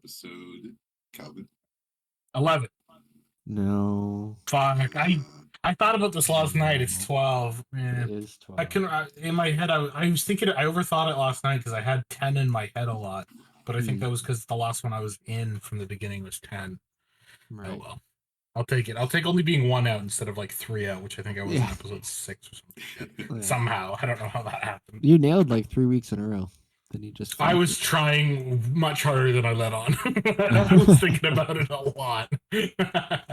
episode, Calvin? 11. No. Fuck. I thought about this last night. It's 12. It is 12. In my head, I was thinking, I overthought it last night because I had 10 in my head a lot. But I think that was because the last one I was in from the beginning was 10. Right. Oh, well. I'll take it. I'll take only being 1 out instead of like 3 out, which I think I was in episode 6 or something. Yeah. Somehow. I don't know how that happened. You nailed like 3 weeks in a row. Then you just. I was trying much harder than I let on. I was thinking about it a lot.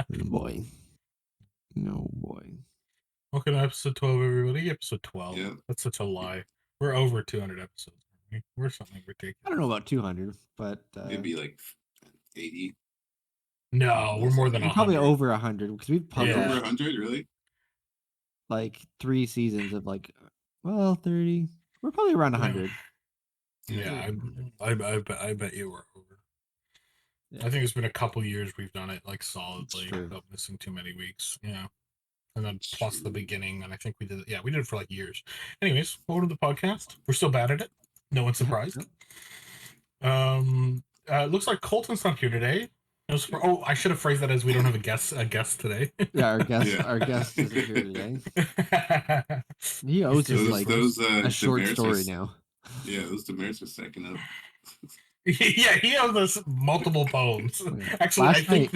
Boy. No boy. Welcome to episode 12, everybody. Episode 12. Yeah. That's such a lie. We're over 200 episodes. We're something ridiculous. I don't know about 200, but Maybe like 80. No, we're more than 100. Probably over 100 because we've published Over 100, really? like 3 seasons of 30. We're probably around 100. Yeah, I bet you we're over. Yeah. I think it's been a couple years we've done it like solidly without missing too many weeks. Yeah. And then plus the beginning, and I think we did it. Yeah, we did it for like years. Anyways, welcome to the podcast. We're still bad at it. No one's surprised. Looks like Colton's not here today. I should have phrased that as we don't have a guest today. Yeah, our guest isn't here today. He owes us a short story now. Yeah, those demerits are stacking up. Yeah, he owes us multiple poems. Actually, I think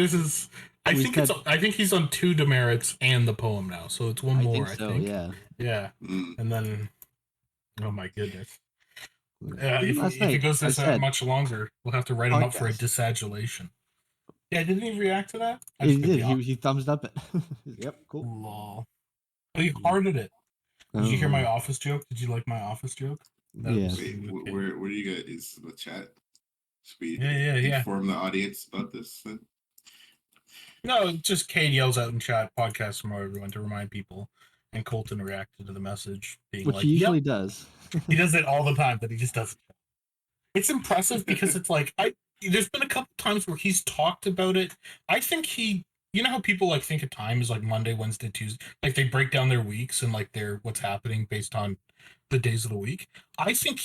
he's on 2 demerits and the poem now, so it's one more. I think. Yeah. And then, oh my goodness. If he goes this much longer, we'll have to write him up for a disadulation. Yeah, didn't he react to that? He did. He thumbs up it. Yep, cool. Lol. But he hearted it. Did you hear my office joke? Did you like my office joke? Yeah. Wait, where do you get? Is the chat? Should we inform the audience about this then? No, just Kate yells out in chat, podcast from everyone to remind people, and Colton reacted to the message, being which he usually does. He does it all the time, but he just doesn't. It's impressive because it's like there's been a couple times where he's talked about it. I think you know how people like think of time is like Monday, Wednesday, Tuesday, like they break down their weeks and like their what's happening based on the days of the week. I think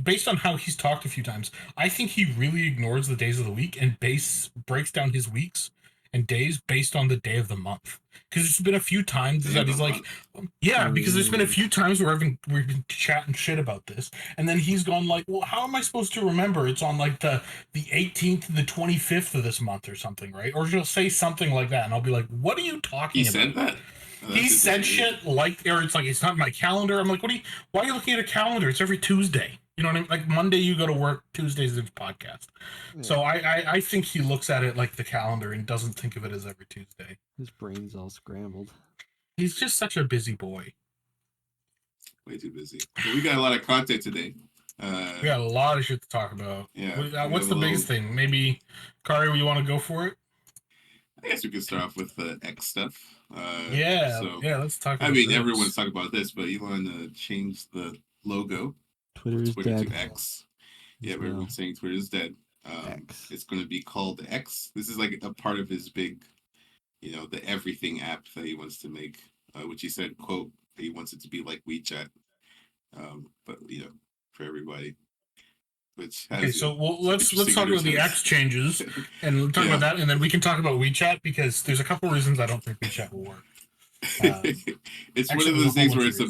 based on how he's talked a few times, I think he really ignores the days of the week and breaks down his weeks and days based on the day of the month. Because there's been a few times that he's like, because there's been a few times where we've been chatting shit about this, and then he's gone like, well, how am I supposed to remember? It's on like the 18th and the 25th of this month or something, right? Or he'll say something like that, and I'll be like, what are you talking about? He said that? He said shit like, or it's like, it's not in my calendar. I'm like, why are you looking at a calendar? It's every Tuesday. You know what I mean? Like Monday you go to work, Tuesday's the podcast. Yeah. So I think he looks at it like the calendar and doesn't think of it as every Tuesday. His brain's all scrambled. He's just such a busy boy. Way too busy. But we got a lot of content today. We got a lot of shit to talk about. Yeah. What's the biggest thing? Maybe, Kari, you want to go for it? I guess we could start off with the X stuff. Let's talk about this. Everyone's talking about this, but Elon changed the logo. Twitter is dead. To X. Yeah, but everyone's saying Twitter is dead. It's going to be called X. This is like a part of his big, the everything app that he wants to make, which he said, quote, he wants it to be like WeChat, but, for everybody. Which has, let's talk about the X changes and talk about that, and then we can talk about WeChat because there's a couple reasons I don't think WeChat will work. It's one of those things where it's a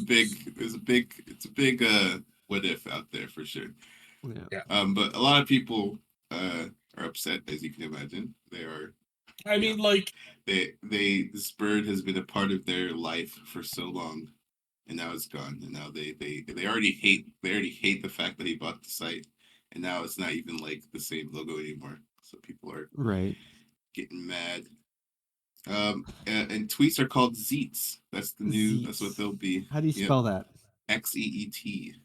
big what if out there for sure. Yeah. But a lot of people are upset, as you can imagine. They are. I mean, this bird has been a part of their life for so long, and now it's gone. And now they already hate the fact that he bought the site, and now it's not even like the same logo anymore. So people are getting mad. And tweets are called Zeets. That's the new. Zeets. That's what they'll be. How do you spell that? XEET.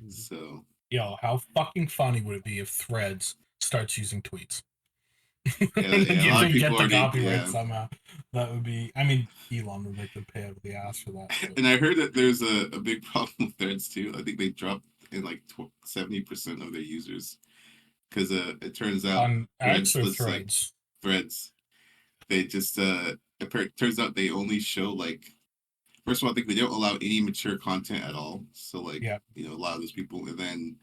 So. Yo, how fucking funny would it be if Threads starts using tweets? Yeah, a lot of people get the copyright somehow. That would be. I mean, Elon would make them pay out of the ass for that. But. And I heard that there's a big problem with Threads too. I think they dropped in like 70% of their users because it turns out on X or Threads. Threads. They just it turns out they only show like. First of all, I think they don't allow any mature content at all. So like, a lot of those people, and then,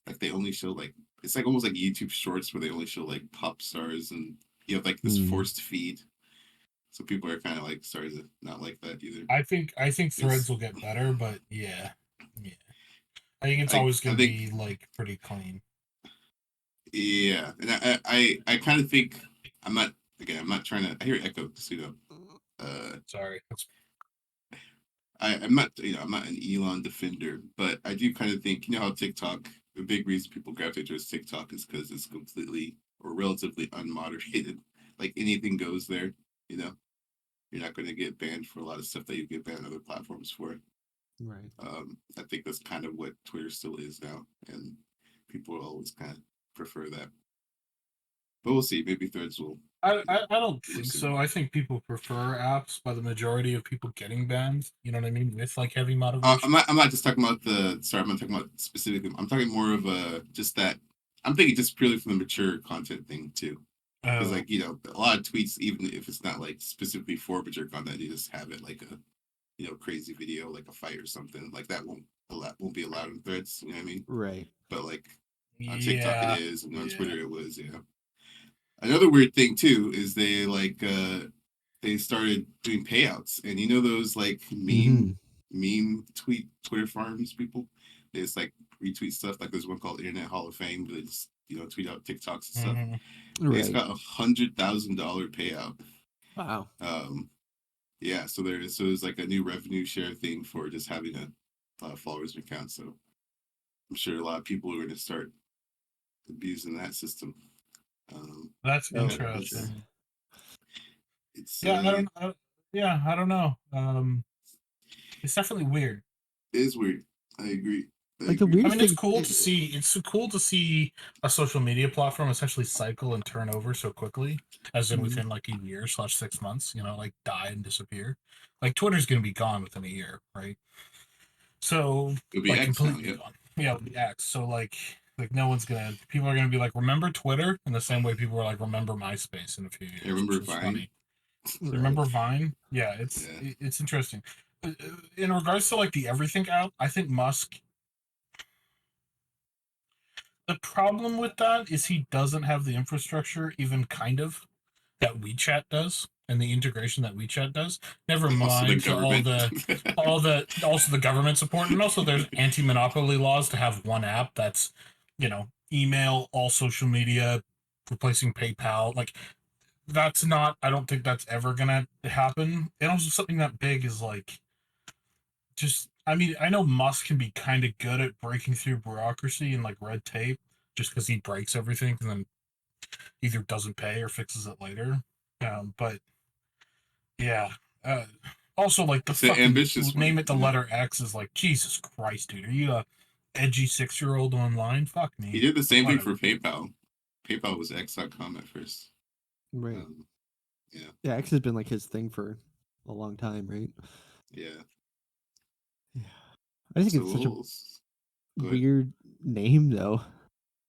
like they only show like it's like almost like YouTube Shorts where they only show like pop stars and you have like this forced feed. So people are kind of like starting to not like that either. I think Threads will get better, but yeah. I think it's always going to be like pretty clean. Yeah, and I kind of think I'm not trying to. I hear echo, so sorry. I'm not I'm not an Elon defender, but I do kind of think how TikTok. The big reason people gravitate towards TikTok is because it's completely or relatively unmoderated. Like anything goes there. You're not going to get banned for a lot of stuff that you get banned on other platforms for. Right. I think that's kind of what Twitter still is now, and people will always kind of prefer that. But we'll see. Maybe Threads will. I don't think so. I think people prefer apps by the majority of people getting banned. You know what I mean? With like heavy moderation. I'm not just talking about I'm not talking about specifically. I'm talking more of just that. I'm thinking just purely from the mature content thing too. Because like a lot of tweets, even if it's not like specifically for mature content, you just have it like a crazy video, like a fight or something like that won't be allowed in Threads. You know what I mean? Right. But like on TikTok it is, and on Twitter it was. Another weird thing too is they started doing payouts, and those like meme tweet Twitter farms people. They just like retweet stuff. Like there's one called Internet Hall of Fame. They just tweet out TikToks and stuff. Right. It's got $100,000 payout. Wow. Yeah. So there's like a new revenue share thing for just having a lot of followers and accounts. So I'm sure a lot of people are going to start abusing that system. That's interesting. It's I don't know. It's definitely weird. It is weird. I agree. It's cool to see. It's cool to see a social media platform essentially cycle and turn over so quickly, as in within like a year / 6 months. Like die and disappear. Like Twitter's going to be gone within a year, right? So it'll be like X completely now, gone. Yeah, it'll be X. So like people are gonna be like, remember Twitter in the same way people were like, remember MySpace in a few years. I remember Vine. Funny. Right. Remember Vine? Yeah, it's interesting. In regards to like the everything app, I think Musk. The problem with that is he doesn't have the infrastructure, even kind of, that WeChat does, and the integration that WeChat does. Never mind also the government support, and also there's anti-monopoly laws to have one app that's, email, all social media, replacing PayPal. Like that's not. I don't think that's ever gonna happen. And also something that big is like, I know Musk can be kind of good at breaking through bureaucracy and like red tape, just because he breaks everything and then either doesn't pay or fixes it later. But yeah. Also, like the fucking ambitious name it the letter X is like, Jesus Christ, dude. Are you a edgy 6-year-old online? Fuck me. He did the same thing for PayPal. PayPal was X.com at first. Right. Yeah, X has been like his thing for a long time, right? Yeah. I think it's such a weird name, though.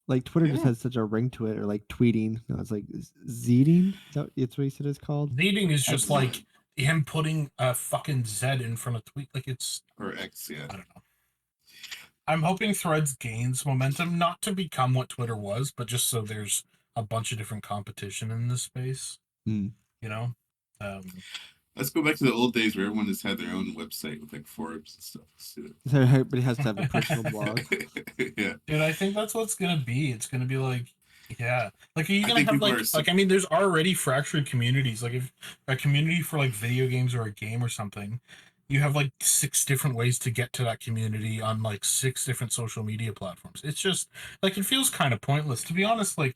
Like Twitter just has such a ring to it, or like tweeting. No, it's like Zeeting. It's what he said it's called. Zeeting is just like him putting a fucking Z in front of tweet. Like it's or X. Yeah. I don't know. I'm hoping Threads gains momentum, not to become what Twitter was, but just so there's a bunch of different competition in this space. Let's go back to the old days where everyone just had their own website with like forums and stuff. So everybody has to have a personal blog. Yeah, dude, I think that's what's gonna be. It's gonna be like, like are you gonna have like there's already fractured communities. Like if a community for like video games or a game or something, you have like 6 different ways to get to that community on like 6 different social media platforms. It's just like it feels kind of pointless, to be honest. Like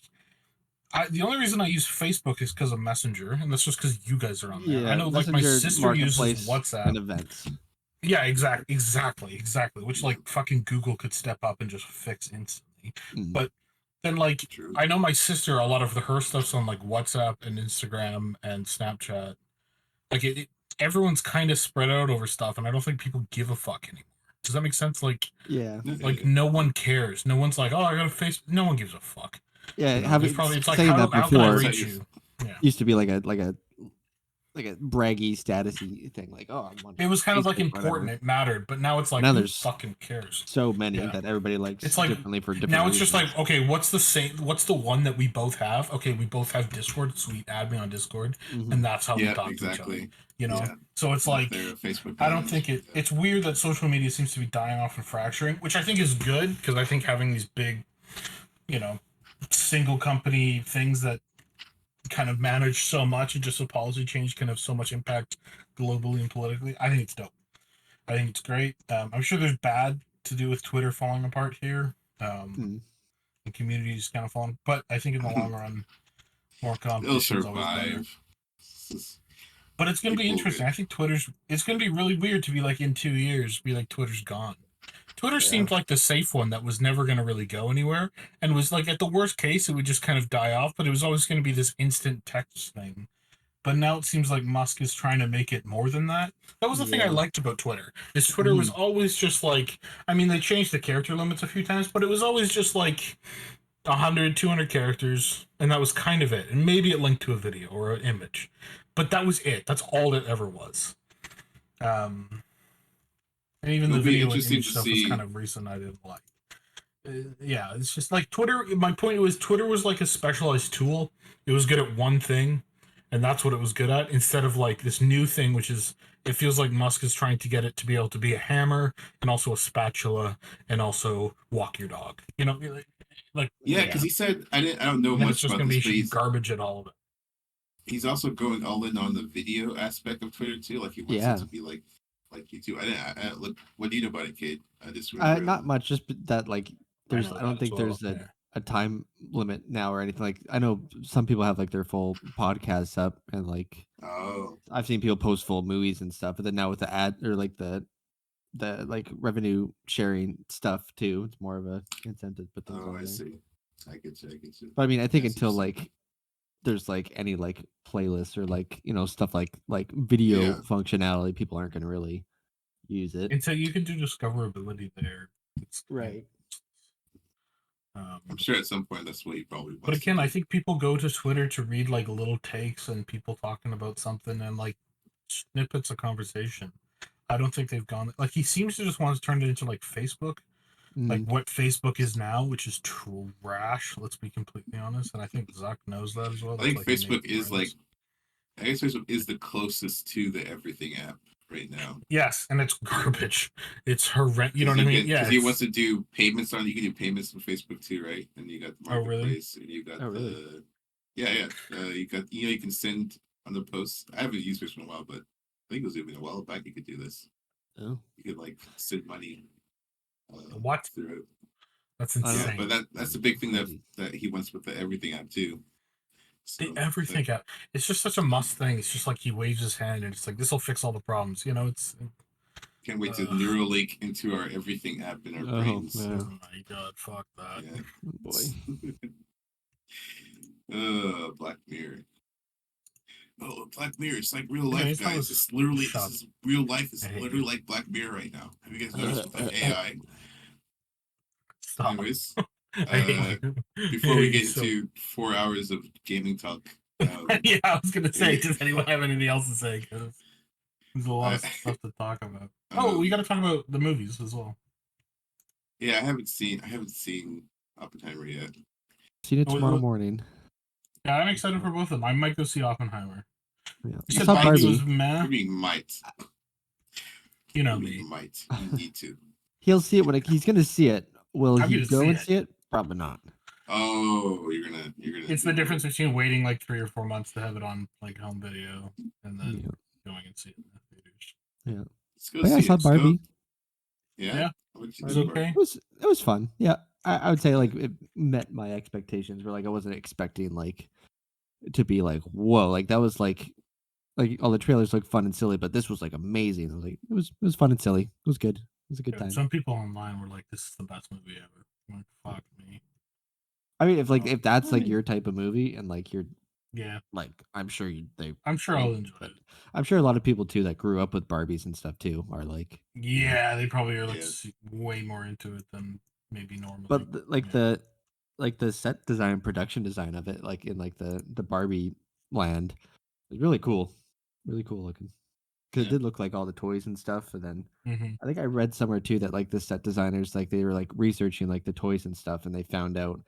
the only reason I use Facebook is because of Messenger, and that's just because you guys are on there. I know, like my sister uses WhatsApp and events. Yeah, exactly. Which like fucking Google could step up and just fix instantly. But then like I know my sister, a lot of her stuff's on like WhatsApp and Instagram and Snapchat. Like everyone's kind of spread out over stuff, and I don't think people give a fuck anymore. Does that make sense? Like like no one cares. No one's like, oh, I got a Facebook. No one gives a fuck. Yeah, it's like saying that before. Used to be like a like a braggy, statusy thing. Like, oh, I'm on it was kind of like Facebook, important. whatever. It mattered, but now it's like, Now who there's fucking cares? so many Yeah. that everybody likes It's like differently for different now it's reasons. just like, okay, what's the one that we both have? Okay, we both have Discord. Sweet, add me on Discord, and that's how we talk to each other. You know, so it's like Facebook I don't think it's weird that social media seems to be dying off and fracturing, which I think is good because I think having these big, you know, single company things that kind of manage so much and just a policy change can have so much impact globally and politically. I think it's dope. I think it's great. I'm sure there's bad to do with Twitter falling apart here. The community's kind of falling, but I think in the long run, more competition is always better. But it's going to be interesting. I think it's going to be really weird to be like in 2 years, be like Twitter's gone. Twitter seemed like the safe one that was never going to really go anywhere, and was like at the worst case it would just kind of die off. But it was always going to be this instant text thing. But now it seems like Musk is trying to make it more than that. That was the thing I liked about Twitter. Is Twitter was always just like, I mean, they changed the character limits a few times, but it was always just like 100, 200 characters, and that was kind of it. And maybe it linked to a video or an image, but that was it. That's all it ever was. And even the video and image stuff was kind of recent. I didn't like. Yeah, it's just like Twitter. My point was Twitter was like a specialized tool. It was good at one thing, and that's what it was good at. Instead of like this new thing, which is it feels like Musk is trying to get it to be able to be a hammer and also a spatula and also walk your dog. You know, like because he said I don't know much about this, but he's garbage at all of it. He's also going all in on the video aspect of Twitter too. Like he wants it to be like YouTube. I look. What do you know about it, Kate? I just not much. Just that like there's. I don't think there's a time limit now or anything. Like I know some people have like their full podcasts up and like. Oh. I've seen people post full movies and stuff, but then now with the ad or like the like revenue sharing stuff too, it's more of a incentive. But I see. I get you. But I mean, I think until like there's like any like playlists or like stuff like video functionality, people aren't going to really use it until you can do discoverability there. Right. I'm sure at some point that's what you probably want. But again, I think people go to Twitter to read like little takes and people talking about something and like snippets of conversation. I don't think they've gone like he seems to just want to turn it into like Facebook. Like what Facebook is now, which is trash. Let's be completely honest, and I think Zuck knows that as well. I think Facebook is I guess Facebook is the closest to the everything app right now. Yes, and it's garbage. It's horrendous. You know what I mean? Because he wants to do payments on. You can do payments on Facebook too, right? And you got the marketplace, and you got the you got you can send on the posts. I haven't used Facebook in a while, but I think it was even a while back. You could do this. Oh, you could like send money. What? Through it. That's insane. Yeah, but that's the big thing that he wants with the everything app too. So, the everything app. It's just such a must thing. It's just like he waves his hand and it's like this will fix all the problems. You know, it's. Can't wait to Neuralink into our everything app in our brains. Yeah. Oh my god, fuck that. Yeah. Boy. Black Mirror. Oh, Black Mirror. It's like real life, guys. It's literally real life. It's literally like Black Mirror right now. Have you guys noticed with like AI? Stop. Anyways, before we get into 4 hours of gaming talk. Yeah, I was gonna say, does anyone have anything else to say? Because there's a lot of stuff to talk about. We got to talk about the movies as well. Yeah, I haven't seen Oppenheimer yet. Seen it tomorrow morning. Yeah, I'm excited for both of them. I might go see Oppenheimer. Yeah. You said Barbie was meh. Maybe might. You know me. Might. You need to. He'll see it when he's gonna see it. Will he go and see it? Probably not. Oh, you're gonna. It's the difference between waiting like 3 or 4 months to have it on like home video and then going and see it in the theaters. Yeah. Let's go see I saw Barbie. Yeah. It was okay. It was fun. Yeah. I would say like it met my expectations. Where like I wasn't expecting like to be like whoa, like that was like all the trailers look fun and silly, but this was like amazing. I was like it was fun and silly. It was good. It was a good time. Some people online were like, "This is the best movie ever." I'm like, fuck me. I mean, if that's like your type of movie and like you're like I'm sure I'll enjoy it. I'm sure a lot of people too that grew up with Barbies and stuff too are like they probably are like way more into it than maybe normally. But the set design, production design of it, like in like the Barbie land, is really cool. really cool looking. Because it did look like all the toys and stuff. And then I think I read somewhere too that like the set designers, like they were like researching like the toys and stuff, and they found out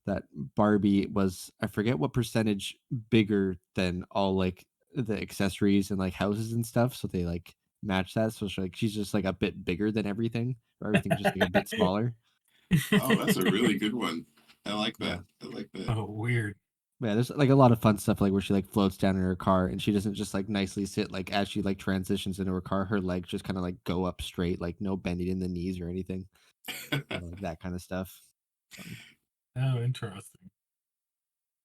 that Barbie was, I forget what percentage bigger than all like the accessories and like houses and stuff. So they like match that. So she's just like a bit bigger than everything, or everything's just like a bit smaller. Oh, that's a really good one. I like that. Yeah. I like that. Oh, weird. Yeah, there's like a lot of fun stuff like where she like floats down in her car and she doesn't just like nicely sit like as she like transitions into her car, her legs just kind of like go up straight, like no bending in the knees or anything. Like that kind of stuff. Fun. Oh, interesting.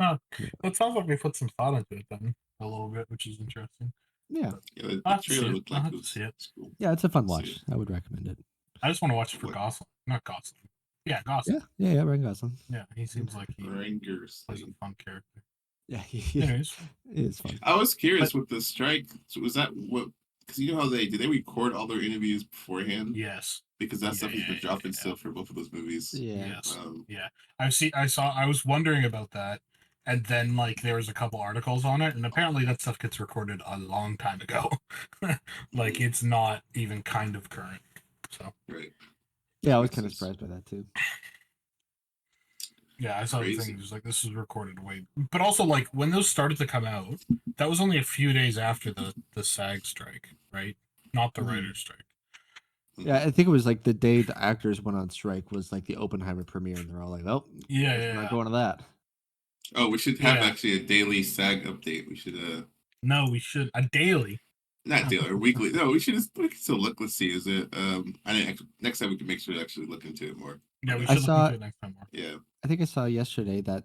Huh. That sounds like they put some thought into it then a little bit, which is interesting. Yeah. Yeah, the I'll have to see trailer it. looked I'll like have it to was see it. cool. Yeah, it's a fun See watch. it. I would recommend it. I just want to watch it for What? Gosling. Not Gosling. Yeah, Gosling. Yeah, Ryan Gosling. Yeah, he seems like he Rangers. plays a fun character. Yeah, Anyways, it is fun. I was curious with the strike. So was that what? Because you know how did they record all their interviews beforehand? yes. Because that stuff has been dropping still for both of those movies. Yeah. Yes. Yeah. I was wondering about that. And then like there was a couple articles on it, and apparently that stuff gets recorded a long time ago. Like it's not even kind of current. So Right. Yeah, I was kind of surprised by that too. yeah, I saw the Crazy. thing. It was like this was recorded way, but also like when those started to come out, that was only a few days after the SAG strike, right? Not the writer's strike. Yeah, I think it was like the day the actors went on strike was like the Oppenheimer premiere, and they're all like, "Oh, Yeah, we're not going to that." Oh, we should have actually a daily SAG update. We should No, we should a daily. not daily or weekly. No, we should we can still look. Let's see. Is it I didn't next time we can make sure to actually look into it more. Yeah, we I should look saw- into it next time more. Yeah. I think I saw yesterday that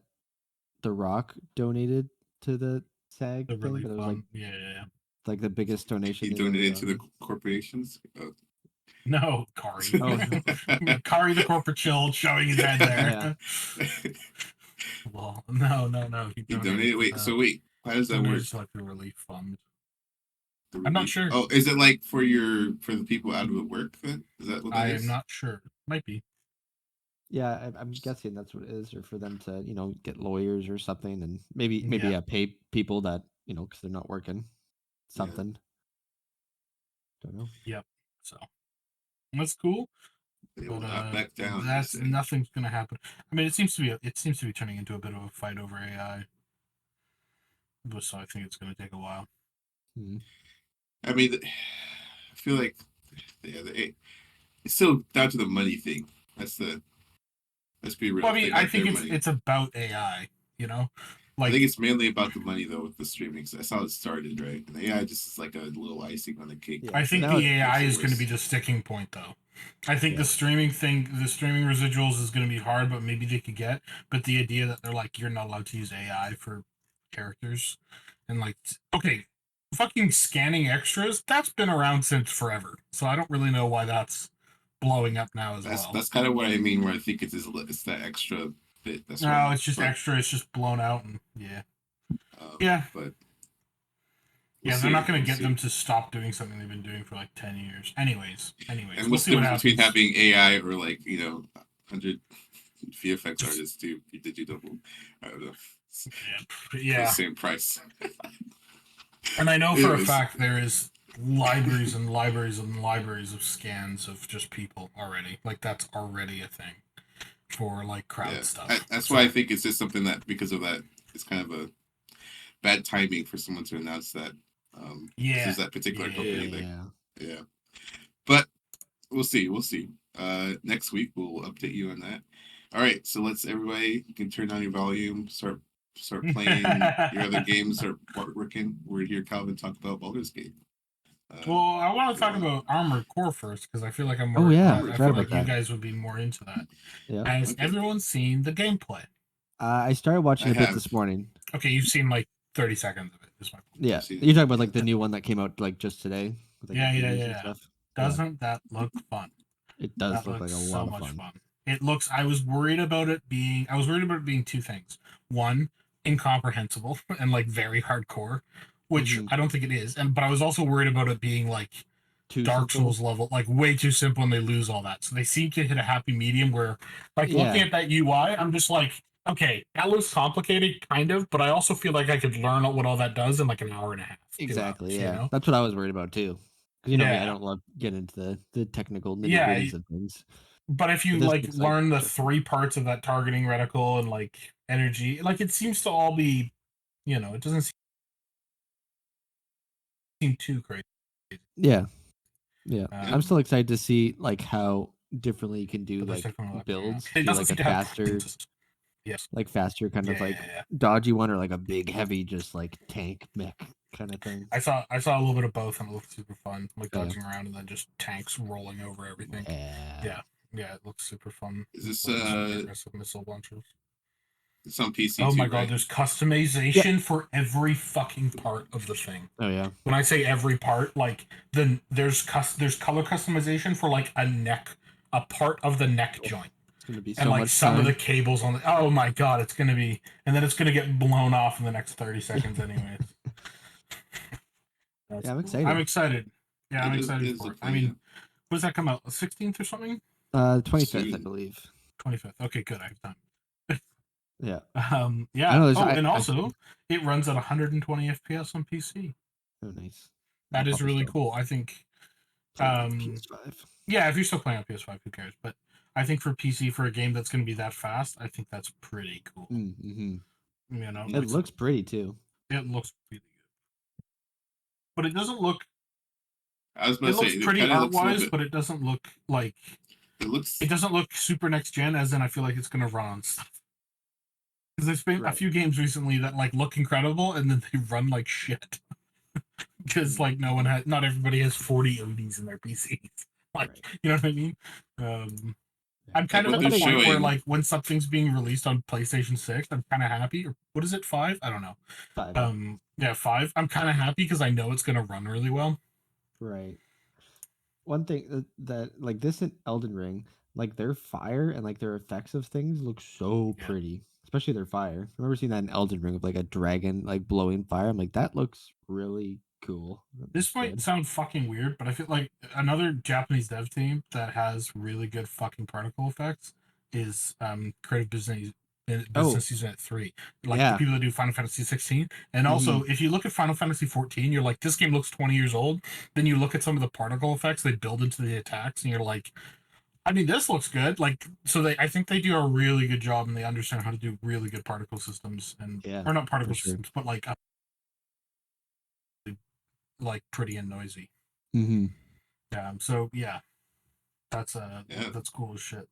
The Rock donated to the SAG The thing, really but it was fun. Yeah. like the biggest donation. He they've ever donated to the done. corporations. Oh. No, Kari. Oh, Kari the corporate child showing his head there. Yeah. Well, no. He donated. Wait, so wait, how does that work? It's like the relief fund. I'm not sure. Oh, is it like for the people out of work then? Is that what that is? I am not sure. Might be. Yeah, I'm guessing that's what it is, or for them to get lawyers or something, and maybe pay people that because they're not working something. Don't know. Yep. So that's cool. They But will not back down. that's nothing's gonna happen. I mean, it seems to be turning into a bit of a fight over AI. So I think it's gonna take a while. Mm-hmm. I mean, I feel like it's still down to the money thing. Let's be real. Well, I mean, I think it's about AI. I think it's mainly about the money though with the streaming. That's how it started, right? And AI just is like a little icing on the cake. I think the AI is going to be the sticking point, though. I think the streaming residuals is going to be hard, but maybe they could get. But the idea that they're like, you're not allowed to use AI for characters, and like, okay, fucking scanning extras, that's been around since forever. So I don't really know why that's blowing up now as well. That's kind of what I mean. Where I think it's that extra bit. That's it's just extra. It's just blown out, and but they're not going to get them to stop doing something they've been doing for like 10 years. Anyways, and we'll what's see the what difference between happens. having AI or like 100 VFX artists do digital? I don't know. Yeah, the same price. And I know for a fact there is libraries and libraries and libraries of scans of just people already. Like that's already a thing for like crowd stuff. That's why I think it's just something that because of that, it's kind of a bad timing for someone to announce that. This is that particular company. Yeah. But we'll see. Next week we'll update you on that. All right, so everybody can turn down your volume, start playing your other games, start working. We're here, Calvin, talk about Baldur's Gate. Well, I want to talk about Armored Core first because I feel like I'm more. I feel like you guys would be more into that. Yeah. Has everyone seen the gameplay? I started watching a bit this morning. Okay, you've seen like 30 seconds of it. Is my point. Yeah, you're talking about like the new one that came out like just today. With, like, yeah. Doesn't that look fun? It does look like a lot of fun. It looks. I was worried about it being two things. One, incomprehensible and like very hardcore, which I don't think it is. But I was also worried about it being like Dark Souls level, like way too simple, and they lose all that. So they seem to hit a happy medium where, like, looking at that UI, I'm just like, Okay, that looks complicated, kind of, but I also feel like I could learn what all that does in like an hour and a half. Exactly. 2 hours, Yeah, you know? that's what I was worried about too. Because me, I Yeah, don't love getting into the technical nitty yeah. gritties of things. But if But you this like looks like learn the interesting. 3 parts of that targeting reticle and like energy, like it seems to all be, it doesn't seem too crazy. Yeah, yeah. Yeah. I'm still excited to see like how differently you can do But there's like definitely a lot going on. builds. It Do doesn't like a seem to have faster, yes. faster kind Yeah, of yeah, like yeah. dodgy one, or like a big heavy just like tank mech kind of thing. I saw a little bit of both, and it looked super fun, like Yeah. dodging around and then just tanks rolling over everything. Yeah. Yeah, yeah, it looks super fun. Is this Like super aggressive missile launchers. it's on PC Oh too, my god, right? there's Yeah. customization for every fucking part of the thing. Oh yeah. When I say every part, like there's color customization for like a part of the neck joint, It's gonna be and so like much some of the fun. cables on the. Oh my god, it's gonna be, and then it's gonna get blown off in the next 30 seconds, anyways. That's Yeah, I'm cool. I'm excited. excited. Yeah, I'm It excited does for look it. I fun, yeah. mean, does that come out? 16th or something? 25th, I Soon. believe. 25th. Okay, good. I have time. Yeah. I Yeah. know. There's. Oh, and I also it runs at 120 FPS on PC. Oh, nice. I'll That is probably really still cool. I think. play it on Um, PS5. yeah, if you're still playing on PS5, who cares? But I think for PC, for a game that's going to be that fast, I think that's pretty cool. Mm-hmm. It Like looks pretty too. it looks really good, but it doesn't look. I was about It to say looks it pretty kind of art looks a little wise, bit. but it doesn't look like It looks it doesn't look super next gen. As in, I feel like it's going to run on stuff. Because there's been a Right. few games recently that like look incredible and then they run like shit. Because like not everybody has 40 ODs in their PCs. Like, Right. you know what I mean? Um, Yeah. I'm like kind of what at One they're the thing. point where showing. like when something's being released on PlayStation 6, I'm kind of happy. Or what is it, 5? I don't know. 5. Yeah. Yeah, 5. I'm kind of happy because I know it's gonna run really well. Right. One thing that like this in Elden Ring, like their fire and like their effects of things look so Yeah. pretty, especially their fire. I remember seeing that in Elden Ring of like a dragon like blowing fire. I'm like, that looks really cool. That This looks might good. sound fucking weird, but I feel like another Japanese dev team that has really good fucking particle effects is Creative Oh, Business Unit 3. Like the yeah. people that do Final Fantasy 16. And Mm-hmm. also, if you look at Final Fantasy 14, you're like, this game looks 20 years old. Then you look at some of the particle effects they build into the attacks, and you're like, I mean, this looks good. Like, so I think they do a really good job, and they understand how to do really good particle systems, and Yeah, or not for particle sure. systems, but like pretty and noisy. Mm-hmm. So yeah, Yeah. that's cool as shit.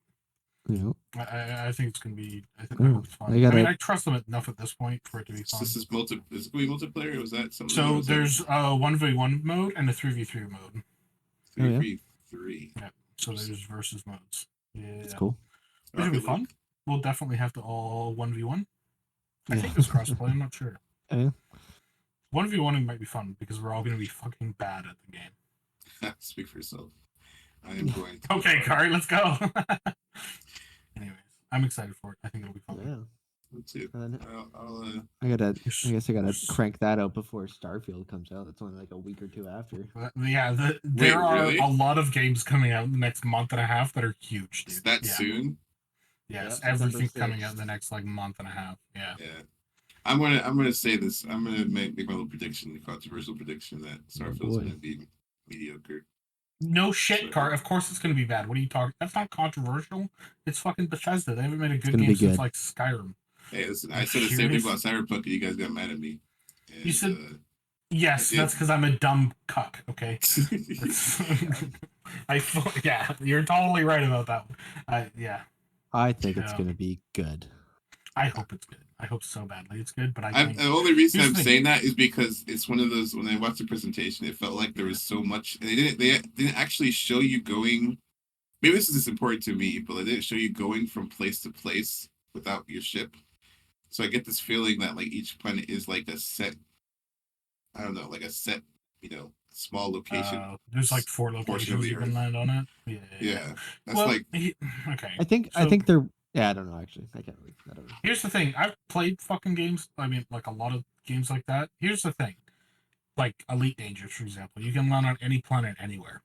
Yeah. I think it's gonna be. I Yeah. hope it's I fun. I mean, gotta. I trust them enough at this point for it to be So fun. this is is it going to be multiplayer or was that something So was that there's a 1v1 mode and a 3v3 mode. Oh yeah, 3v3? Yeah. So there's versus modes. that's Yeah, cool. which will be Rocket fun. League. We'll definitely have to all 1v1. I Yeah. think it's crossplay. I'm not sure. Yeah. 1v1 might be fun because we're all gonna be fucking bad at the game. Speak for yourself. I am going to. Okay, Kari, let's go. Anyways, I'm excited for it. I think it'll be fun. Yeah. Let's see. And then I'll I gotta. I guess I gotta There's- crank that out before Starfield comes out. That's only like a week or two after. Yeah, Wait, there are really? a lot of games coming out in the next month and a half that are huge, dude. Is that Yeah. soon? Yes, Yep, September everything's coming out 6th. in the next like month and a half. Yeah. Yeah. I'm gonna say this. I'm gonna make my little prediction, the controversial prediction that Starfield's boy. gonna be mediocre. No shit, So- Car. Of course it's gonna be bad. What are you talking? That's not controversial. It's fucking Bethesda. They haven't made a good gonna game be since good. like Skyrim. Hey, listen, Are I you said the same thing serious? about Cyberpunk, and you guys got mad at me. And, You said I yes. did. That's because I'm a dumb cuck. Okay. Yeah, you're totally right about that one. Yeah. I think it's Yeah. gonna be good. I hope it's good. I hope so badly it's good, but I The think only reason here's I'm the thing. saying that is because it's one of those. When I watched the presentation, it felt like there was so much, and they didn't actually show you going. Maybe this is important to me, but they didn't show you going from place to place without your ship. So I get this feeling that like each planet is like a set. I don't know, like a set, small location There's like 4 portion of locations the you can Earth. land on it. Yeah. Yeah, that's Well, like okay. I So think they're. Yeah, I don't know actually. I can't really. I don't know. here's the thing. I've played fucking games. I mean, like a lot of games like that. Here's the thing. Like Elite Dangerous, for example. You can land on any planet anywhere.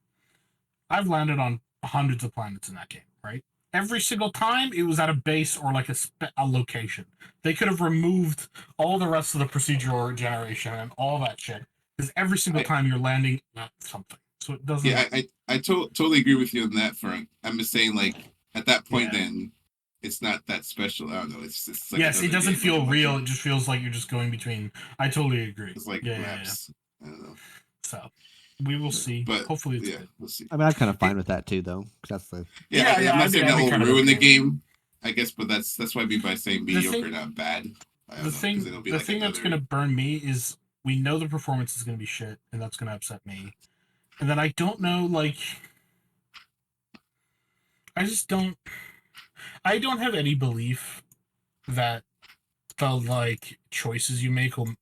I've landed on hundreds of planets in that game, right? every single time it was at a base or like a location. They could have removed all the rest of the procedural generation and all that shit because every single time you're landing at something, so it doesn't. Yeah, I totally agree with you on that front. I'm just saying, like at that point, then it's not that special. I don't know. It's like yes, it doesn't game, feel like real. It just feels like you're just going between. I totally agree. It's like maps. I don't know. So we will see. But hopefully, it's good. We'll see. I mean, I'm kind of fine with that too, though. That's the I'm not saying that will ruin the game, I guess, but that's what I mean by saying mediocre, not bad. The thing that's going to burn me is we know the performance is going to be shit, and that's going to upset me. And then I don't know, like, I don't have any belief that the like choices you make will,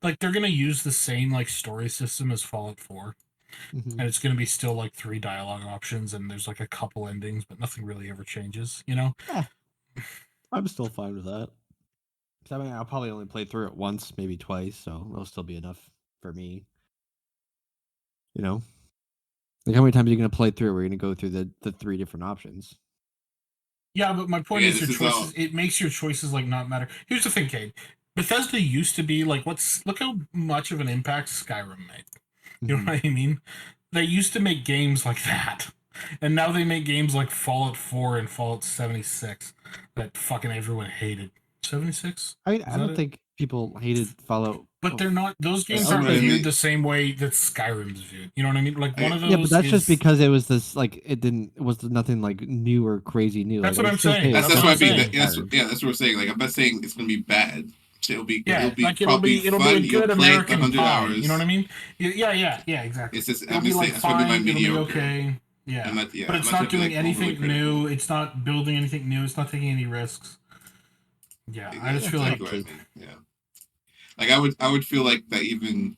like, they're going to use the same like story system as Fallout 4. And it's going to be still like 3 dialogue options, and there's like a couple endings, but nothing really ever changes, you know? I'm still fine with that. I mean, I'll probably only play through it once, maybe twice, so it'll still be enough for me. You know? Like, how many times are you going to play through where you're going to go through the 3 different options? Yeah, but my point is your choices, it makes your choices like not matter. Here's the thing, Cade. Bethesda used to be like, look how much of an impact Skyrim made. You know what I mean? They used to make games like that. And now they make games like Fallout 4 and Fallout 76 that fucking everyone hated. 76? I mean, I don't think people hated Fallout. But they're not, those games aren't viewed the same way that Skyrim's viewed. You know what I mean? Like one of those. Yeah, but that's just because it was this, like, it was nothing like new or crazy new. That's like, what I'm saying. That's what I mean. That's what we're saying. Like, I'm not saying it's going to be bad. It'll be it'll be fun. a good American pie. Hours. You know what I mean? Yeah, exactly. It's just, it'll be like fine. It'll be okay. Yeah, but it's not doing anything new. It's not building anything new. It's not taking any risks. Yeah, exactly. I just feel like like I would feel like that even.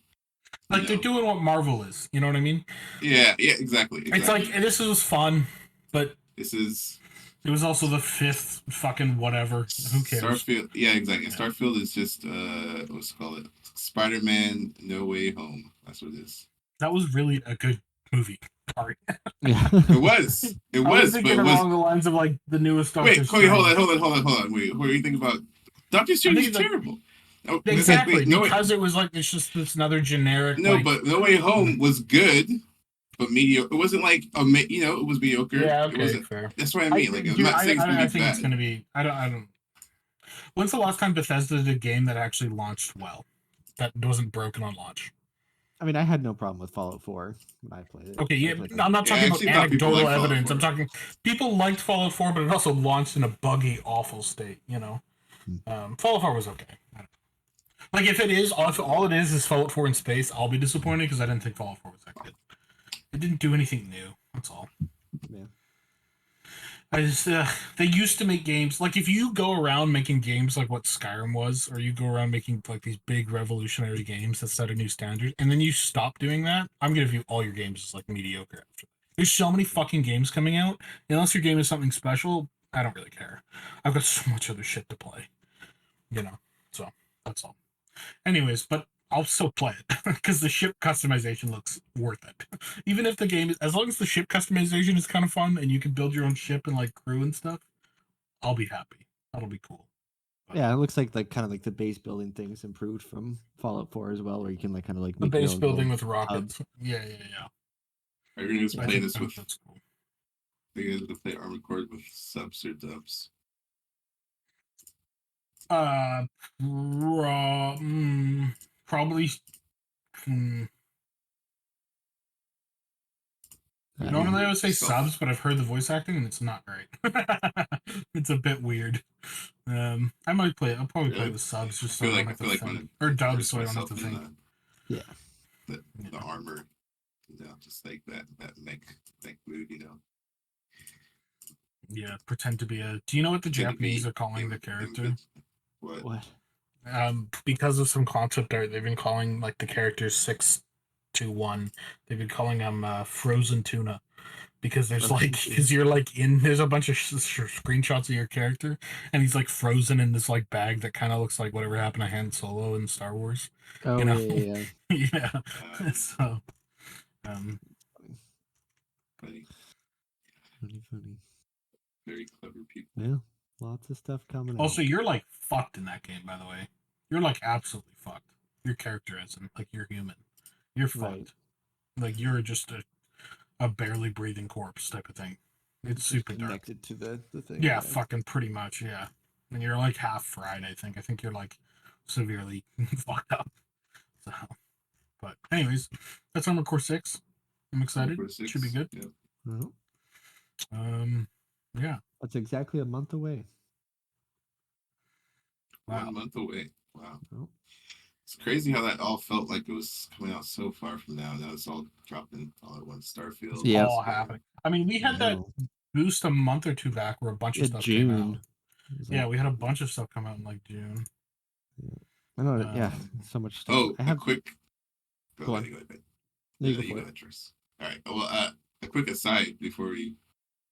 Like they're doing what Marvel is. You know what I mean? Yeah, exactly. It's like this was fun, but it was also the 5th fucking whatever. Who cares? Starfield. Yeah, exactly. Yeah. Starfield is just what's it called? Spider-Man: No Way Home. That's what it is. That was really a good movie. Sorry. Yeah. It was. I was thinking along the lines of like the newest Doctor Strange. Wait, hold on. Wait, what are you thinking about? Doctor Strange is terrible. Exactly, because it was like it's just this another generic. No, but No Way Home was good, but mediocre. It wasn't like it was mediocre. Yeah, okay, it wasn't, fair. That's what I mean. I'm not saying it's gonna be bad. I think it's gonna be. I don't. When's the last time Bethesda did a game that actually launched well, that wasn't broken on launch? I mean, I had no problem with Fallout 4 when I played it. Okay, yeah, I'm not talking about anecdotal evidence. I'm talking people liked Fallout 4, but it also launched in a buggy, awful state. You know, Fallout 4 was okay. Like if all it is Fallout 4 in space, I'll be disappointed because I didn't think Fallout 4 was that good. It didn't do anything new. That's all. Yeah. They used to make games like if you go around making games like what Skyrim was, or you go around making like these big revolutionary games that set a new standard, and then you stop doing that, I'm gonna view all your games as like mediocre after. There's so many fucking games coming out. Unless your game is something special, I don't really care. I've got so much other shit to play. You know, so that's all. Anyways, but I'll still play it because the ship customization looks worth it. Even if the game is, as long as the ship customization is kind of fun and you can build your own ship and like crew and stuff, I'll be happy. That'll be cool. But, yeah, it looks like kind of like the base building things improved from Fallout 4 as well, where you can like kind of like the base building with rockets. Yeah. Are you gonna play this with? That's cool. Are you guys gonna play Armored Core with subs or dubs? Probably. Normally I would say subs, but I've heard the voice acting and it's not great. It's a bit weird. I might play it. I'll probably play with subs just so I don't have to think. Or dubs so I don't have to think. The armor, just like that mech mood, Yeah, pretend to be a. Do you know what the Japanese are calling the character? What? Because of some concept art, they've been calling like the characters 621. They've been calling them frozen tuna because there's you're like there's a bunch of screenshots of your character and he's like frozen in this like bag that kind of looks like whatever happened to Han Solo in Star Wars. Oh, you know? Yeah. Yeah. So, funny. very clever people. Yeah, lots of stuff coming Also, out. you're like fucked in that game, by the way. You're like absolutely fucked. Your character isn't. Like, you're human. You're fucked. Right. Like, you're just a barely breathing corpse type of thing. It's Just super dark. connected to the thing. Yeah, fucking pretty much, yeah. And you're like half fried, I think. I think you're like severely fucked up. So, but anyways, that's Armored Core 6. I'm excited. Armored Core 6. Should be good. Yep. Well, Yeah. that's exactly a month away. Wow. 1 month away. Wow. Oh. It's crazy how that all felt like it was coming out so far from now. Now it's all dropping all at once. Starfield. It's all happening. I mean, we had that boost a month or two back where a bunch of stuff came out. Yeah, we had a bunch of stuff come out in like June. Yeah. I know. Yeah, so much stuff. Oh, I have a quick. Go on. Go ahead. You go ahead, Tris. All right. Well, a quick aside before we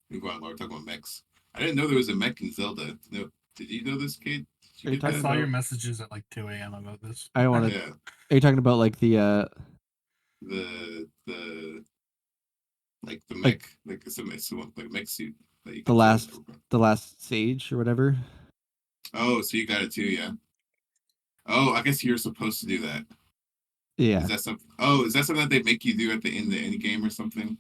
move on. While we're talking about mechs, I didn't know there was a mech in Zelda. No, did you know this, Kate? I saw your messages at like 2 a.m. about this. I don't want to. Yeah. Are you talking about like the like the mech, like it's a mech suit that you can the last sage or whatever? Oh, so you got it too, yeah. Oh, I guess you're supposed to do that. Yeah. Is that something? Oh, is that something that they make you do at the end game or something?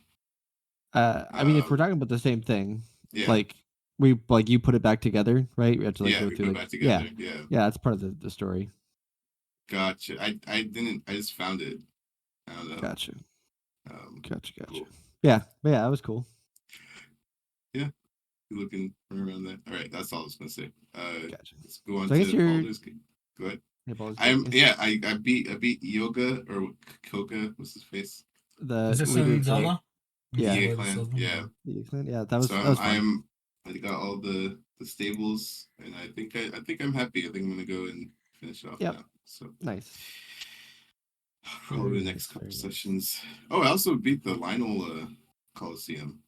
I mean, if we're talking about the same thing, yeah. like you put it back together, right? We have to go through put it back together. Yeah. That's part of the story. Gotcha. I just found it. I don't know. Gotcha. Gotcha. Cool. Yeah, that was cool. Yeah. Looking around that. All right, that's all I was gonna say. Gotcha. Let's go on to Baldur's Gate. Go ahead. I beat Yoga or Koga. What's his face? Is this in Zelda? Yeah. Clan. Yeah. Yeah, that was fun. I got all the stables, and I think I'm happy. I think I'm gonna go and finish off now. So nice. Probably the next couple sessions. Oh, I also beat the Lionel Coliseum.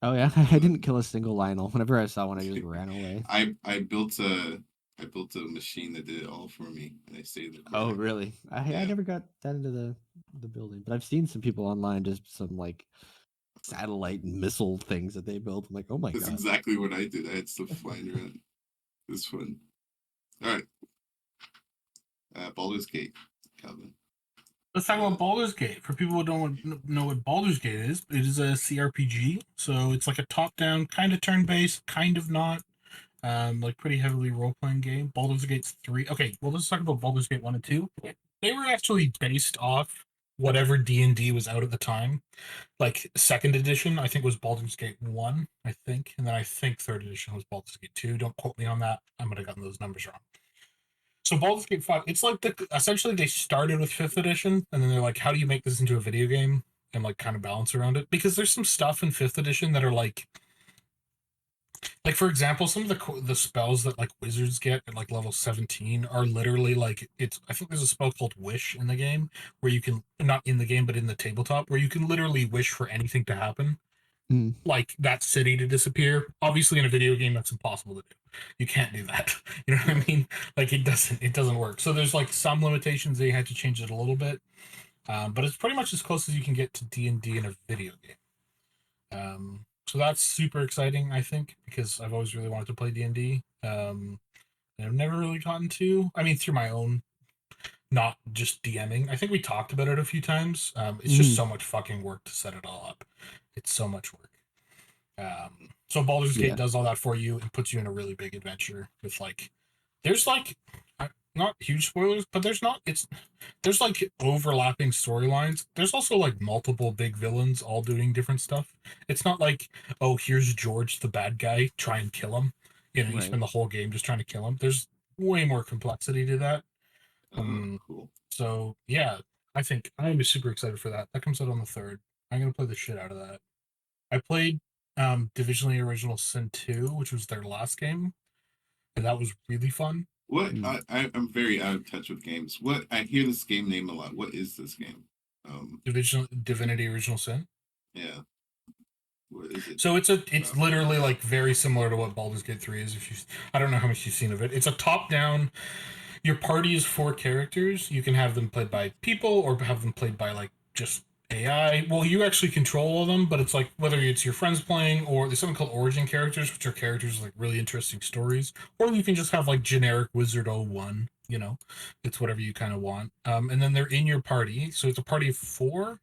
Oh yeah, I didn't kill a single Lionel. Whenever I saw one, I just ran away. I built a machine that did it all for me, and I saved it. Oh really? I never got that into the building, but I've seen some people online just some like satellite missile things that they built. I'm like, oh my god. That's exactly what I did. I had stuff flying around. It was fun. All right. Baldur's Gate, Calvin. Let's talk about Baldur's Gate. For people who don't know what Baldur's Gate is, it is a CRPG. So it's like a top-down, kind of turn-based, kind of not. Like pretty heavily role-playing game. Baldur's Gate's 3. Okay, well, let's talk about Baldur's Gate 1 and 2. They were actually based off whatever D&D was out at the time. Like, 2nd edition, I think, was Baldur's Gate 1, I think. And then I think 3rd edition was Baldur's Gate 2. Don't quote me on that. I might have gotten those numbers wrong. So Baldur's Gate 5, it's like essentially they started with 5th edition, and then they're like, how do you make this into a video game and like kind of balance around it? Because there's some stuff in 5th edition that are like for example, some of the spells that like wizards get at like level 17 are literally like I think there's a spell called Wish in the game where you can, not in the game but in the tabletop, where you can literally wish for anything to happen. Like that city to disappear. Obviously in a video game that's impossible to do. You can't do that. You know what I mean? Like it doesn't work. So there's like some limitations. They had to change it a little bit. But it's pretty much as close as you can get to D&D in a video game. So that's super exciting, I think, because I've always really wanted to play D&D. And I've never really gotten to. I mean, through my own, not just DMing. I think we talked about it a few times. It's just so much fucking work to set it all up. It's so much work. So Baldur's Gate does all that for you and puts you in a really big adventure with like, there's like, not huge spoilers, but there's like overlapping storylines. There's also like multiple big villains all doing different stuff. It's not like, oh, here's George the bad guy, try and kill him. You know, you spend the whole game just trying to kill him. There's way more complexity to that. Cool. So yeah, I think I'm super excited for that. That comes out on the 3rd. I'm gonna play the shit out of that. I played Divisionally Original Sin 2, which was their last game, and that was really fun. What I'm very out of touch with games. What I hear this game name a lot. What is this game? Divinity Original Sin. Yeah. What is it? So it's literally like very similar to what Baldur's Gate 3 is. I don't know how much you've seen of it. It's a top-down. Your party is 4 characters. You can have them played by people or have them played by like just AI. Well, you actually control all of them, but it's like whether it's your friends playing or there's something called origin characters, which are characters with like really interesting stories, or you can just have like generic Wizard 01. You know, it's whatever you kind of want. And then they're in your party, so it's a party of 4,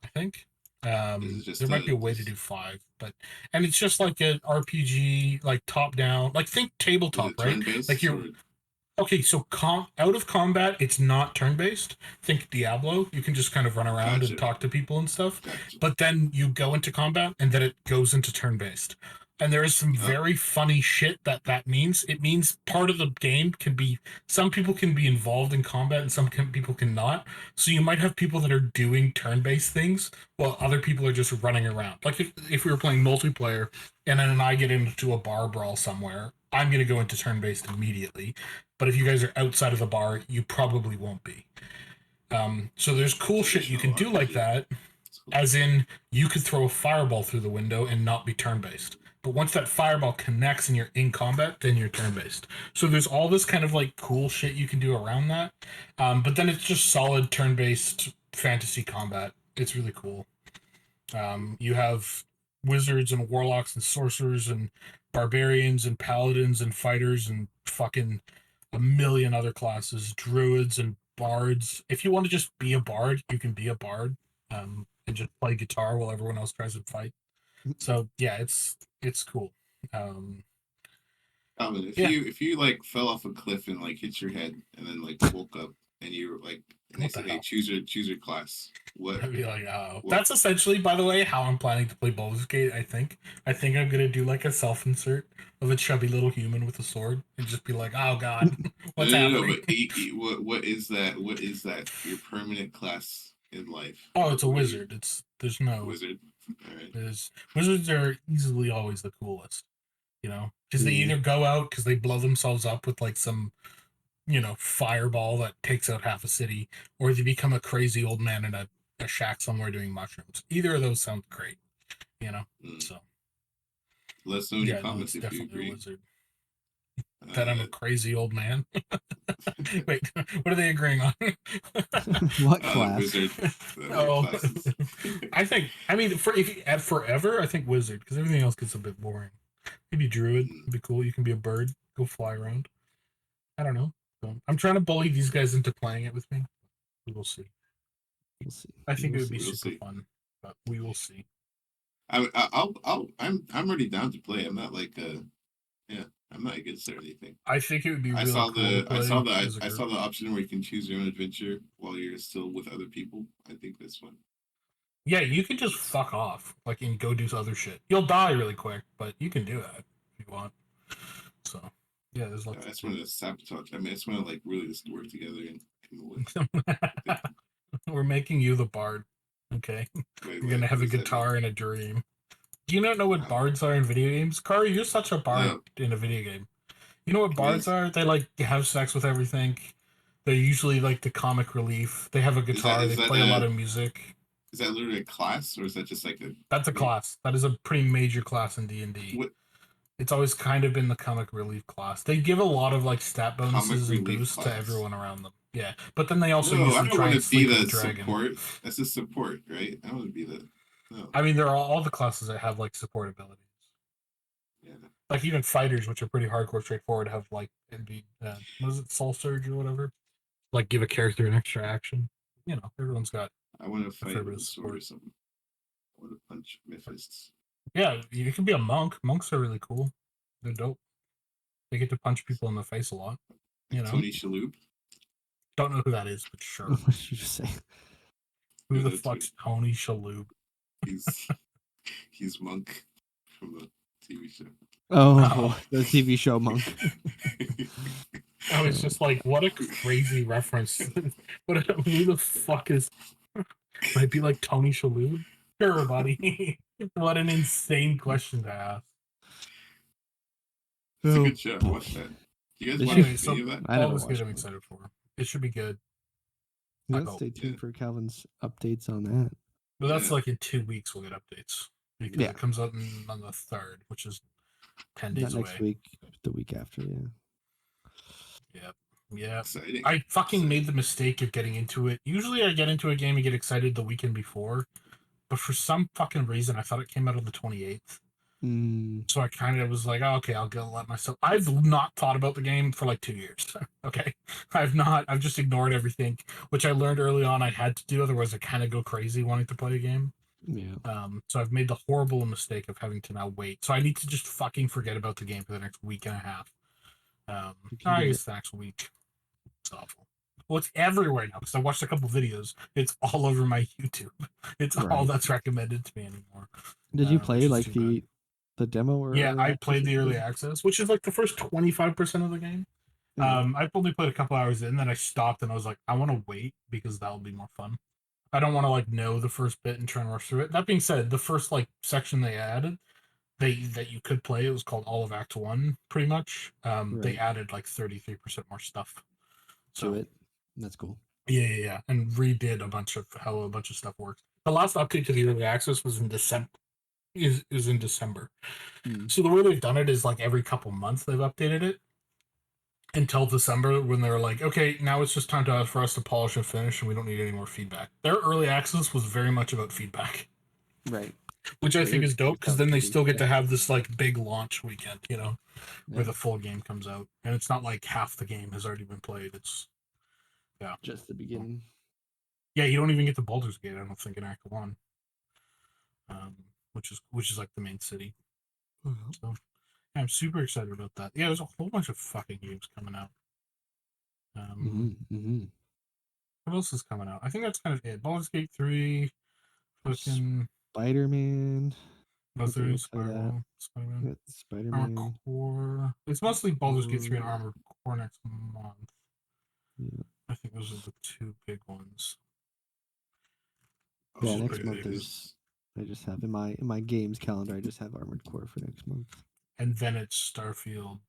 I think. There might be a way to do 5, but and it's just like an RPG, like top down, like think is it tabletop, right? turn Like based you're or okay. So out of combat, it's not turn based. Think Diablo. You can just kind of run around and gotcha? talk to people and stuff. Gotcha. But then you go into combat, and then it goes into turn based. And there is some Oh, very funny shit that means. It means part of the game can be some people can be involved in combat and people cannot. So you might have people that are doing turn based things while other people are just running around. Like if we were playing multiplayer and then I get into a bar brawl somewhere, I'm going to go into turn based immediately. But if you guys are outside of the bar, you probably won't be. So there's cool shit you traditional can do like RPG. that, Cool. as in you could throw a fireball through the window and not be turn based. But once that fireball connects and you're in combat, then you're turn based. So there's all this kind of like cool shit you can do around that. But then it's just solid turn based fantasy combat. It's really cool. You have wizards and warlocks and sorcerers and barbarians and paladins and fighters and fucking a million other classes, druids and bards. If you want to just be a bard, you can be a bard, and just play guitar while everyone else tries to fight. So yeah, it's cool. Um, Calvin, yeah, if you like fell off a cliff and like hit your head and then like woke up and you were like and they what the said, "Hey, hell? choose your class." I'd be like, oh, What that's essentially, by the way, how I'm planning to play Baldur's Gate. I think I'm gonna do like a self insert of a chubby little human with a sword and just be like, oh god, no, what's no, no, happening? but what is that? What is that? Your permanent class in life? Oh, it's a What are you? wizard. There's no Wizard. All right. there's wizards are easily always the coolest, you know, because they Yeah. either go out because they blow themselves up with like some fireball that takes out half a city, or they become a crazy old man in a shack somewhere doing mushrooms. Either of those sounds great, you know. Mm. So Let us know in your yeah, no, comments it's if you definitely a agree. wizard. That I'm Uh, a crazy old man. Wait, what are they agreeing on? What class? wizard. What Oh, classes? I mean, for if you add forever, I think wizard because everything else gets a bit boring. Maybe druid Mm. would be cool. You can be a bird, go fly around. I don't know. So I'm trying to bully these guys into playing it with me. We will see. We'll see. I think it We'll would be see. We'll super see. fun, but we will see. I'm already down to play. I'm not like yeah. I'm not against it or anything. I think it would be really cool to play as a I group. saw the option where you can choose your own adventure while you're still with other people. I think that's fun. Yeah, you can just fuck off, like, and go do other shit. You'll die really quick, but you can do that if you want. So, yeah, there's I lots just want to sabotage. I mean, I just want to like really just work together and of. We're making you the bard. Okay, wait, you're gonna have what a does that mean? guitar in a dream. Do you not know what Um, bards are in video games? Kari, you're such a bard no, in a video game. You know what bards yes. are? They like have sex with everything. They're usually like the comic relief. They have a guitar. They play a lot of music. is that literally a class or is that just like a That's a group? class. That is a pretty major class in D&D. What It's always kind of been the comic relief class. They give a lot of like stat comic bonuses and relief boosts to class? everyone around them. Yeah, but then they also No, I usually don't try want and to be sleep with the the dragon. support. That's a support, right? I want to be the no. I mean, there are all the classes that have like support abilities. Yeah. Like even fighters, which are pretty hardcore, straightforward, have like it'd be what is it, soul surge or whatever? Like give a character an extra action. You know, everyone's got I want to a fair fight bit with of a sword or support. something. I want to punch Mephists. Yeah, you can be a monk. Monks are really cool. They're dope. They get to punch people in the face a lot. You Like know, Tony Shalhoub. don't know who that is, but sure. What did you just say? Who You the know, fuck's Tony Shalhoub? he's he's Monk from the TV show. Oh, Oh, the TV show Monk. I was just like, what a crazy reference. Who the fuck is? Might be like Tony Shalhoub. Sure, buddy. What an insane question to ask. It's a Oh good show. boy. Watch that. You guys They watch should, Anyway, so any of that? I never Baldur's Gate, watched I'm Monk. excited for. It should be good. I Yeah, hope. stay Yeah. tuned for Calvin's updates on that. But that's Yeah. like in 2 weeks we'll get updates because Yeah, it comes out on the 3rd, which is 10 days not next away. week, the week after. Yeah. Yep. Yeah. Exciting. I fucking made the mistake of getting into it. Usually I get into a game and get excited the weekend before, but for some fucking reason I thought it came out on the 28th. So I kind of was like, oh, okay, I'll go let myself. I've not thought about the game for like 2 years. Okay. I've just ignored everything, which I learned early on I had to do. Otherwise I kind of go crazy wanting to play a game. Yeah. So I've made the horrible mistake of having to now wait. So I need to just fucking forget about the game for the next week and a half. I guess the next week. It's awful. Well, it's everywhere now because I watched a couple videos. It's all over my YouTube. It's all that's recommended to me anymore. Did you play like the demo or yeah, I played the early access, which is like the first 25% of the game. I've only played a couple hours in, then I stopped and I was like, I want to wait because that'll be more fun. I don't want to like know the first bit and try and rush through it. That being said, the first like section they added, that you could play, it was called all of Act 1, pretty much. They added like 33% more stuff to it. That's cool. Yeah, and redid a bunch of how a bunch of stuff works. The last update to the early access was in December. Is in December. So the way they've done it is like every couple months they've updated it until December when they're like, okay, now it's just time for us to polish and finish, and we don't need any more feedback. Their early access was very much about feedback, right? Which I think is dope because then they still get to have this like big launch weekend, where the full game comes out, and it's not like half the game has already been played. It's just the beginning. Yeah, you don't even get to Baldur's Gate, I don't think, in Act 1, which is like the main city. So yeah, I'm super excited about that. Yeah, there's a whole bunch of fucking games coming out. What else is coming out? I think that's kind of it. Baldur's Gate 3, fucking Spider-Man. Spider-Man. Armored Core. It's mostly Baldur's Gate 3 and Armored Core next month. Yeah. I think those are the two big ones. Yeah, next month I just have in my games calendar, I just have Armored Core for next month. And then it's Starfield.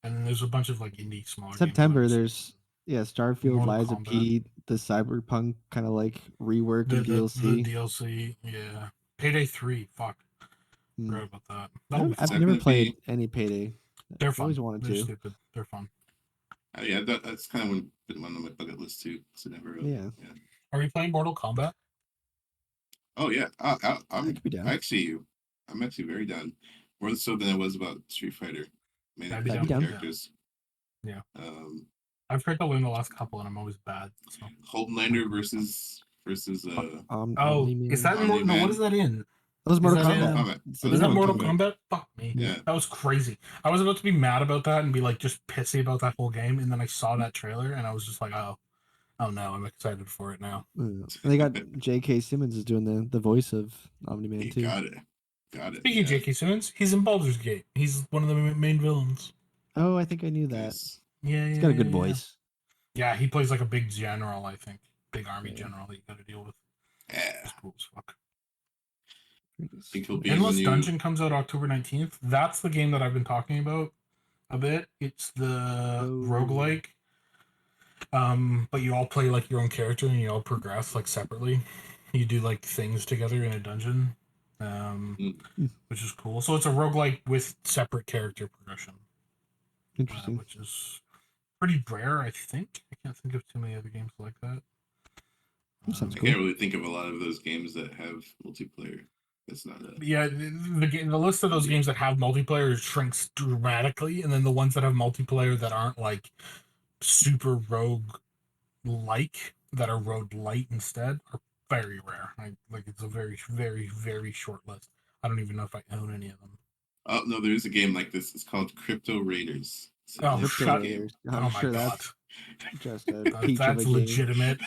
And then there's a bunch of like indie smaller September games. There's Starfield, Lies of P, the Cyberpunk kind of like rework and DLC. The DLC, yeah. Payday 3, fuck. Forgot about that. I've never played any Payday. They're fun. Always wanted They're to. stupid. They're fun. Yeah, that's kind of been one on my bucket list too. So never. Yeah. Are you playing Mortal Kombat? Oh yeah, I'm actually very down. More so than I was about Street Fighter. I'd be down. Characters. Yeah. I've tried to learn the last couple, and I'm always bad. So. Homelander versus. Is that Mortal? No, what is that in? That was Mortal Kombat. Is that Mortal Kombat? Fuck me. Yeah. That was crazy. I was about to be mad about that and be like just pissy about that whole game, and then I saw that trailer and I was just like, oh no, I'm excited for it now. And they got J.K. Simmons is doing the voice of Omni-Man too. Got it. Speaking of J.K. Simmons, he's in Baldur's Gate. He's one of the main villains. Oh, I think I knew that. Yes. Yeah, he's got a good voice. Yeah, he plays like a big general, I think. Big army general that you got to deal with. Yeah. It's cool as fuck. Endless Dungeon comes out October 19th. That's the game that I've been talking about a bit. It's the roguelike. But you all play like your own character and you all progress like separately. You do like things together in a dungeon. Which is cool. So it's a roguelike with separate character progression. Interesting. Which is pretty rare, I think. I can't think of too many other games like that. Sounds cool. I can't really think of a lot of those games that have multiplayer. That's not a... Yeah, the list of those games that have multiplayer shrinks dramatically, and then the ones that have multiplayer that aren't like super rogue-like, that are rogue light instead, are very rare. It's a very, very, very short list. I don't even know if I own any of them. Oh no, there is a game like this. It's called Crypto Raiders. Crypto Raiders. I'm sure that's just a peach of a legitimate.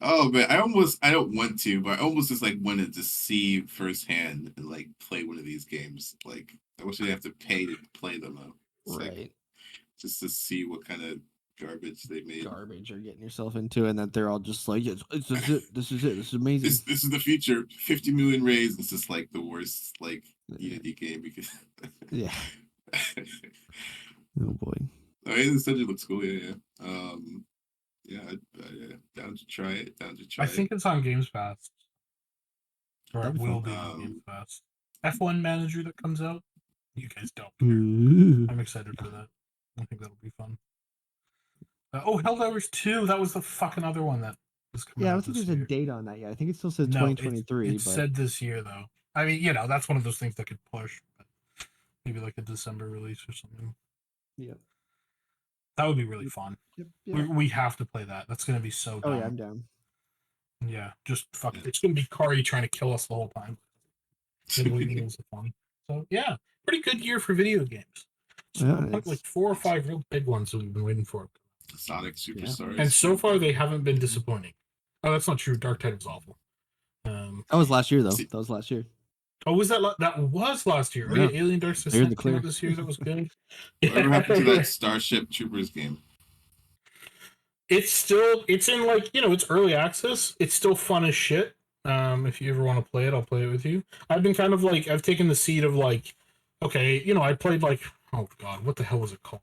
Oh man, I don't want to, but I almost just like wanted to see firsthand and like play one of these games. Like I wish I'd have to pay to play them though. Right. Like, just to see what kind of garbage they made. Garbage you're getting yourself into, and that they're all just like, yes, this is it. This is amazing. This is the future. 50 million raised. This is like the worst like Unity game because yeah. Oh boy. I mean, the subject looks cool. Yeah. Yeah, down to try it. I think it's on Games Pass. Or it will be on Games Pass. F1 Manager that comes out. You guys don't care. I'm excited for that. I think that'll be fun. Helldivers 2. That was the fucking other one that was coming Yeah, I out don't think this there's year. a date on that yet. I think it still says No, 2023. it said this year though. I mean, that's one of those things that could push. But maybe like a December release or something. Yeah, that would be really fun. Yep. We have to play that. That's gonna be so dumb. Oh yeah, I'm down. Yeah, just fuck. It's gonna be Kari trying to kill us the whole time. Fun. So yeah, pretty good year for video games. So like 4 or 5 real big ones that we've been waiting for. Sonic Superstars. And so far they haven't been disappointing. Oh, that's not true. Dark Tide was awful. That was last year though. That was last year. Oh, was that was last year? Yeah. Oh, yeah, Alien Dark Descent came out this year. That was good. Whatever happened to that Starship Troopers game? It's in like, it's early access. It's still fun as shit. If you ever want to play it, I'll play it with you. I've been kind of like, I've taken the seat of like, okay, I played like, oh god, what the hell was it called?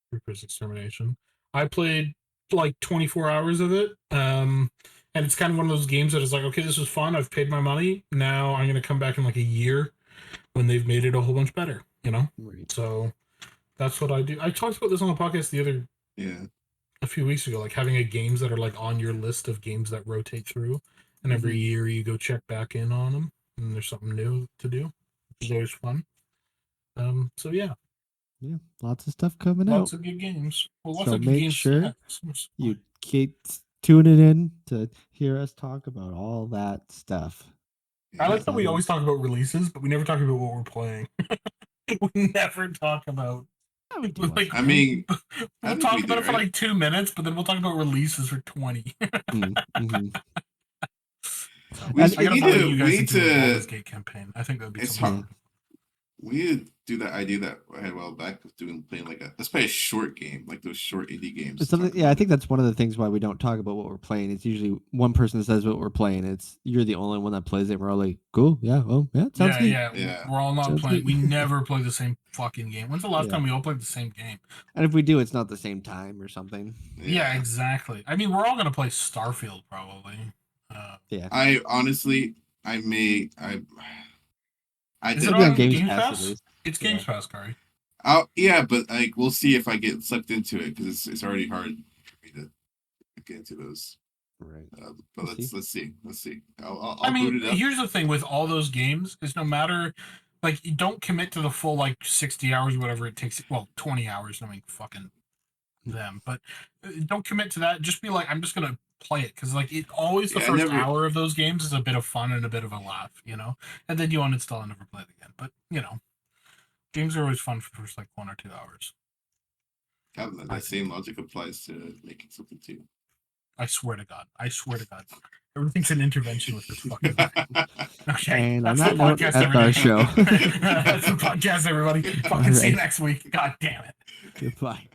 Troopers Extermination. I played like 24 hours of it. And it's kind of one of those games that is like, okay, this was fun. I've paid my money. Now I'm going to come back in like a year when they've made it a whole bunch better, Right. So that's what I do. I talked about this on the podcast a few weeks ago, like having games that are like on your list of games that rotate through, and every year you go check back in on them, and there's something new to do, which is always fun. So yeah, lots of stuff coming out. Lots of good games. Well, lots so of good make games sure you keep tuning in to hear us talk about all that stuff. I like that we always talk about releases, but we never talk about what we're playing. We never talk about. We do like, I mean, we'll talk about it for like 2 minutes, but then we'll talk about releases for 20. Mm-hmm. I gotta follow you guys into the Baldur's Gate campaign. I think that would be something. We need to do that idea that I had a while back of playing like let's play a short game, like those short indie games. I think that's one of the things why we don't talk about what we're playing. It's usually one person that says what we're playing. It's you're the only one that plays it. We're all like, cool, yeah, sounds good. Yeah. We're all not playing. We never play the same fucking game. When's the last time we all played the same game? And if we do, it's not the same time or something. Yeah, exactly. I mean, we're all gonna play Starfield probably. I honestly, Is it on Game Pass? It's Game Pass, Kari. Yeah, but like we'll see if I get sucked into it because it's already hard for me to get into those. Right. But let's see. I'll boot it up. Here's the thing with all those games is no matter, like, you don't commit to the full like 60 hours, whatever it takes. Well, 20 hours. I mean, fucking them. But don't commit to that. Just be like, I'm just gonna play it because like it always the first hour of those games is a bit of fun and a bit of a laugh, and then you uninstall and never play it again. But games are always fun for the first like 1 or 2 hours. That same logic applies to making something too. I swear to God. Everything's an intervention with this fucking thing. Okay, and that's the podcast, that's our show. That's the podcast, everybody. Fucking see you next week. God damn it. Goodbye.